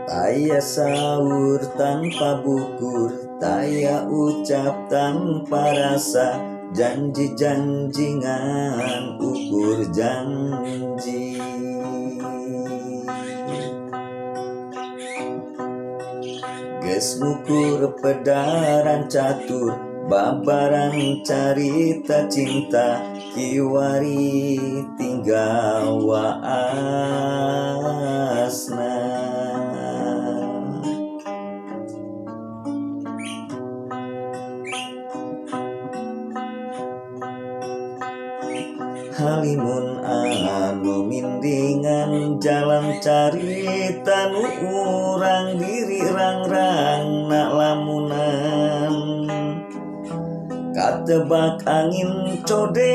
Taya sahur tanpa bukur, taya ucap tanpa rasa, janji-janjingan ukur janji. Geus ngukur pedaran catur, babaran carita cinta, kiwari tinggal waasna. Halimun anu mindingan jalan carita nu urang diri rang-rang na lamunan, katebak angin codeka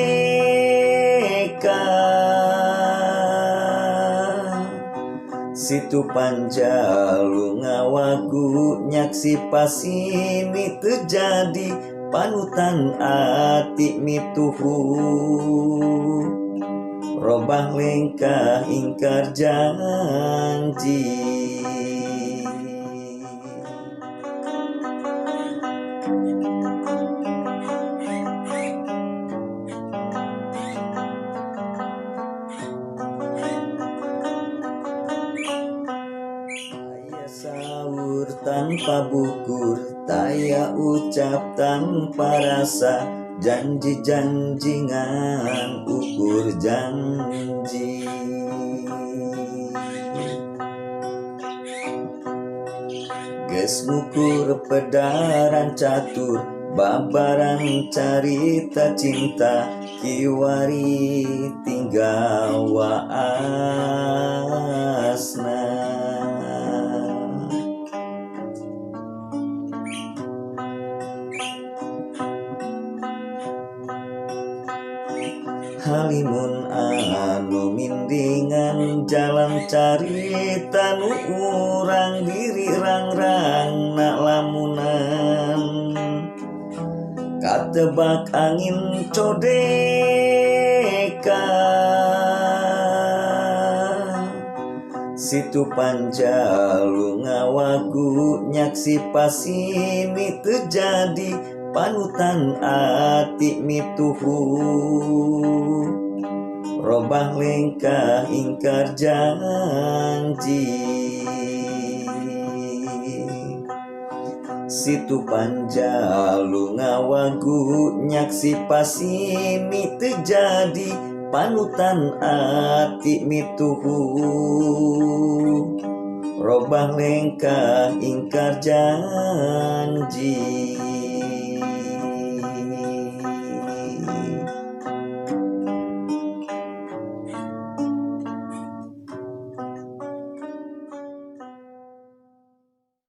situ panjalu ngawagu nyaksi pasini terjadi panutan ati mituhu, robah lengkah ingkar janji. Taya sahur tanpa bukur, taya ucap tanpa rasa, janji-janjingan ukur janji. Geus ngukur pedaran catur, babaran carita cinta, kiwari tinggal waasna. Halimun anu mindingan jalan carita nu urang diri rang-rang na lamunan, katebak angin codeka situ panjalu ngawagu nyaksi pasini terjadi panutan ati mituhu, robah lengkah ingkar janji. Situ panjalu ngawagu nyaksi pasini terjadi panutan ati mituhu, robah lengkah ingkar janji.